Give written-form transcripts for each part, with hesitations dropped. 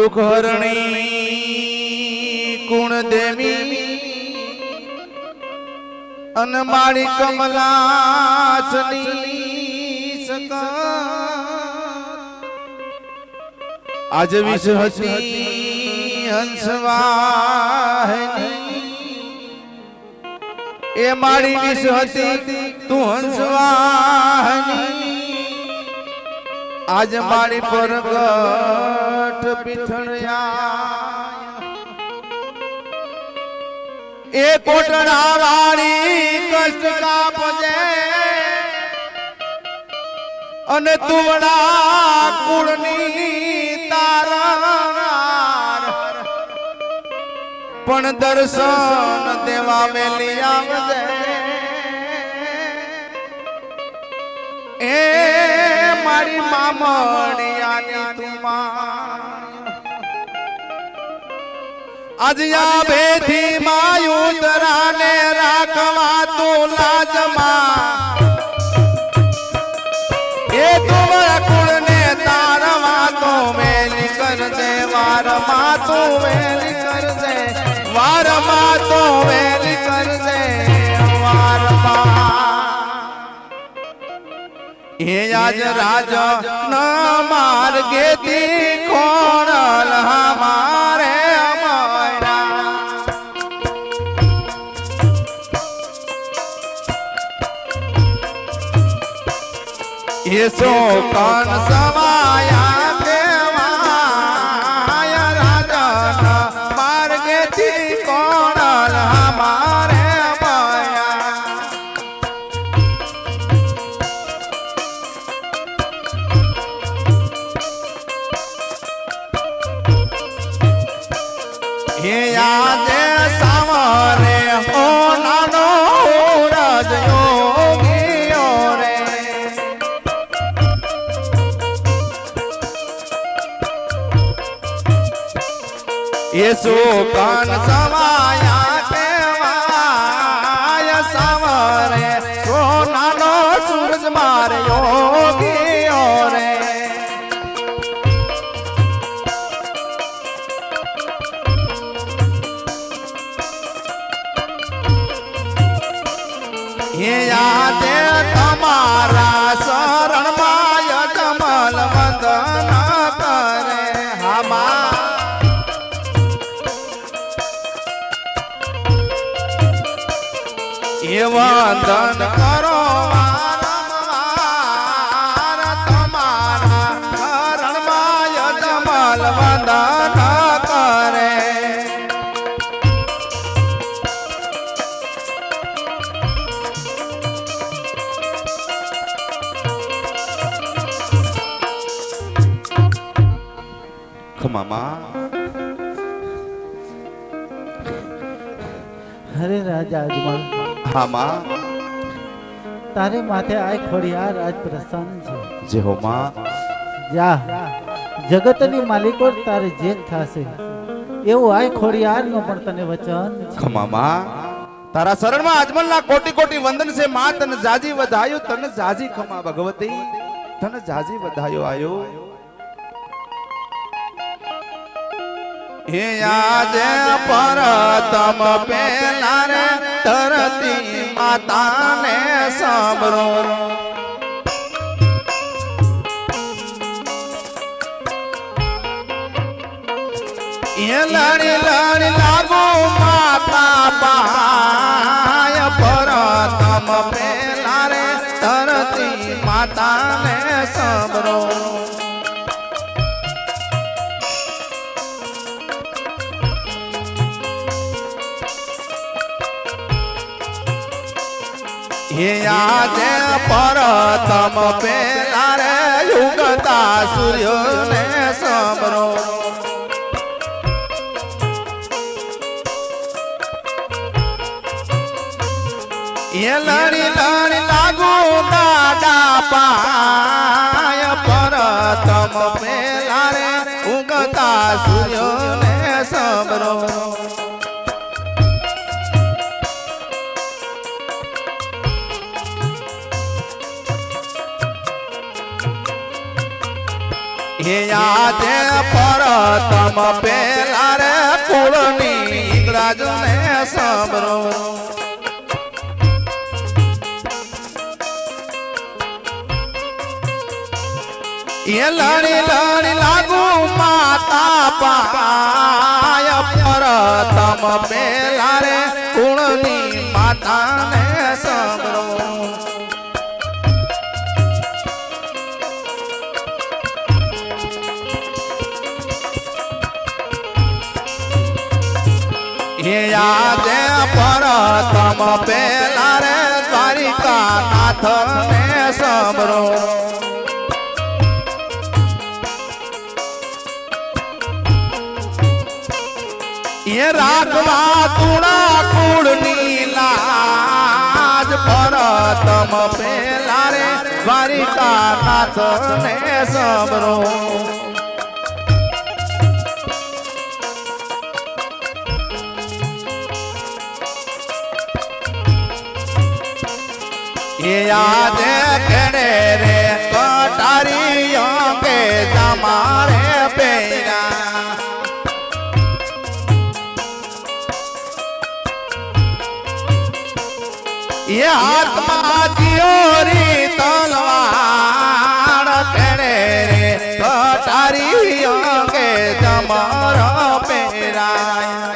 दुख हरणी कुण देवी अन मारी कमला आज विश्वती हंसवाहिनी ए मारी विश्वती तू हंसवाहिनी आज मारी परगट पिठड़िया ए कोटड़ा वाली कष्ट का पजे अने तुवड़ा कुड़नी तारार पण दर्शन देवा वेली आवजे ए मारी मामड़ियानी तुमा आज या बेधी मायूतरा ने राखवा तू लाजमा ये तुमरा कुल ने तारवा तो मेली कर दे वार मा तू मेली कर दे वार मा तो मेली कर दे वार मा ये आज राजा न मार्गे ती कोणल हमारे अमरा ये सो कान समाया देवाया राजा न मार्गे ती कोणल हमारे अमरा ये याद सावरे हो नानो रज योगी रे ये सो कान समाया केवाय सावरे सो नानो सूरज मार योगी रे ये याद तमारा शरण माय कमल वंदन करे हमा ये वंदन करो तमारा शरण माय कमल वंदन करे मामा अरे राजा अजमल हाँ माँ तारे माथे आय खोड़ियार आज प्रसन्न छे जे हो माँ जा जगतनी मालिको तारे जेत थासे एवो आय खोड़ियार नो पण तने वचन खमा माँ तारा शरण में अजमल ना कोटि कोटि वंदन से माँ तन जाजी वधायो तन जाजी खमा भगवती तन जाजी वधायो आयो हे आज पर तम पेला रे धरती माता ने सामरो ये लड़ी लड़ी लागो माता पाय पर तम पेला रे धरती माता ने सामरो ये आज पर तम पेला रे युगता सूर्य ने समरो ये लड़ी लड़ी लागू दादा पाय पर तम पेला रे उगता सूर्य ने समरो એ આજે પરતમ પેલા રે કુળની ઇંગરાજને સાંભળો એ લડી લડી લાગુ માતા પાય પરતમ પેલા રે કુળની માતાને સાંભળો એ આજે પરતમ પેલા રે દ્વારિકા નાથને સાંભળો એ રાખવા તુણા કુળની લાજ પરતમ પેલા રે દ્વારિકા નાથને સાંભળો એ આજે કેડે રે કટારી અંગે તમારે પેરા એ હાથમાં દિયોરી તલવાર કેડે રે કટારી અંગે તમારા પેરા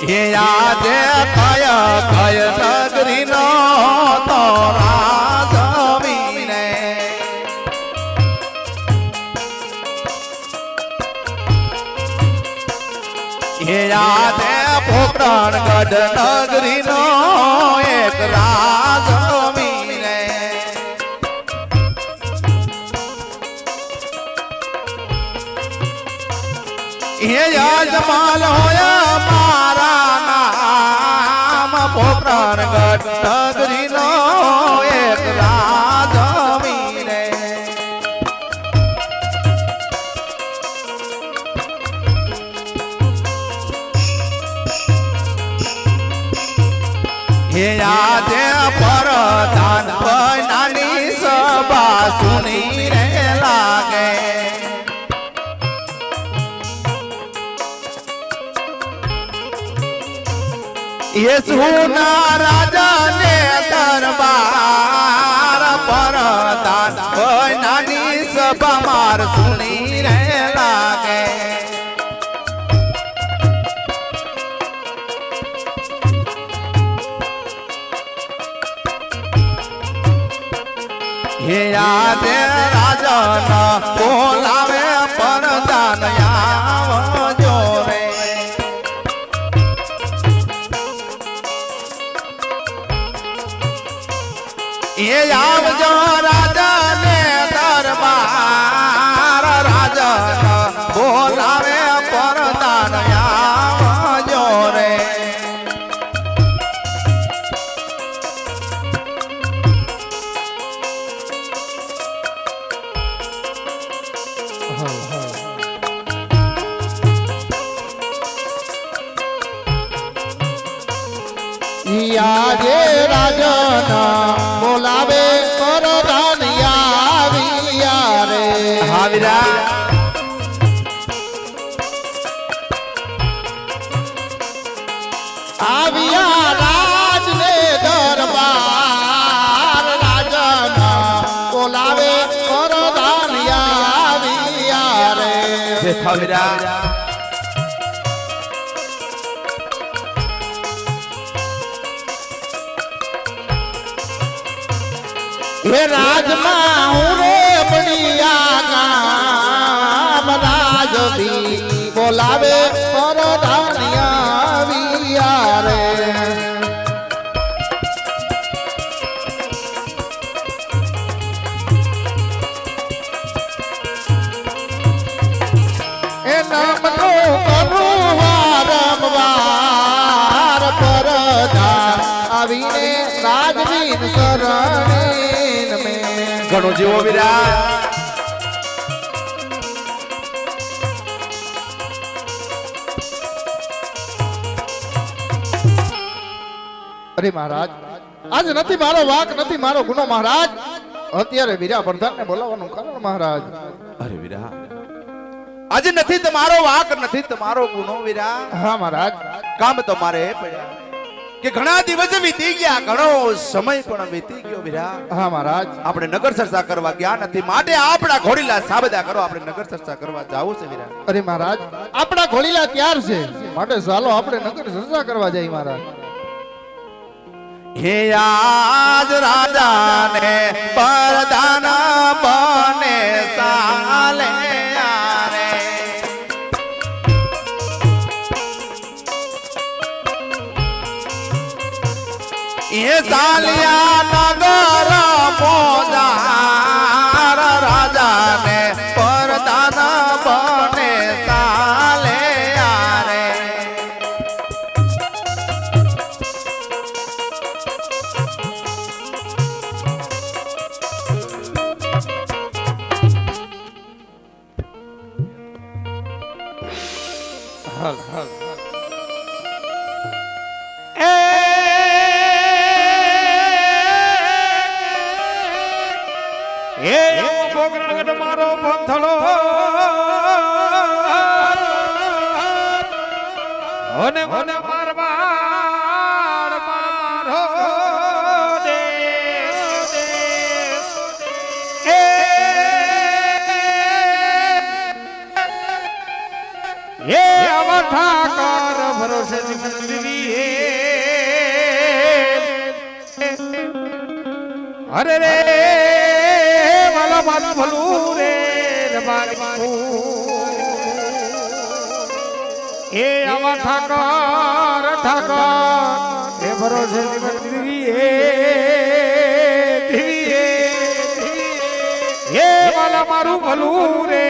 એ આજે કય કય નગરી નો તો રાજવીને એ આજે પોકરણગઢ નગરી નો એક રાજવીને એ યજમાન હોયા મારા નામ પોકરણગઢ નગરી નો એક રાજવીને એ આજે પરધાન નાની સભા સુની રે લાગે એ સુના રાજાને દરબાર પરધાન નાની સભા માર સુની રે લાગે એ આજે રાજા બોલાવે પરધાન આવજો રે એ આવજો રાજાને દરબાર રાજા બોલાવે પરધાન આવજો રે આજે રાજના બોલાવે પરધાન આવ્યા રે હાવીરા આવ્યા રાજને દરબાર રાજના બોલાવે પરધાન આવ્યા રે હાવીરા હે રાજમાં હું રે બડિયા ગામ રાજવી બોલાવે પરધાન આવ્યા રે એ નામનો કરું વારંવાર પરધાન આવીને રાજવીન શરણે ઘણો જીવો વિરા અરે મહારાજ આજ નથી મારો વાક નથી મારો ગુનો મહારાજ અત્યારે વીરા પ્રધાનને બોલાવવાનું કારણ મહારાજ અરે વીરા આજે નથી તમારો વાક નથી તમારો ગુનો વીરા હા મહારાજ કામ તો મારે પડ્યા કે ઘણા દિવસ વીતી ગયા ઘણો સમય પણ વીતી ગયો વીરા હા મહારાજ આપણે નગર ચર્ચા કરવા ગયા નથી માટે આપણા ઘોડીલા સાબદા કરો આપણે નગર ચર્ચા કરવા જાવું છે વીરા અરે મહારાજ આપણા ઘોડીલા તૈયાર છે માટે ચાલો આપણે નગર ચર્ચા કરવા જઈએ મહારાજ હે આજ રાજાને પરદાન બને સાલે યારે એ સાલિયા નગર મોજાર રાજાને પરદાન બને સાલે યારે હાલ હાલ મારો પંથળો અને મને મારવાડ મારો એ અવઠા કર ભરોસે અરે રે વાલા મારું ભલું રે એ આવા ઠાકર એ ભરોસે એ વાલા મારું ભલું રે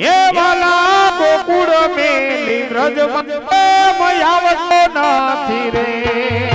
એ વાલા ગોકુળ મેલી વ્રજ મયાવતો નથી રે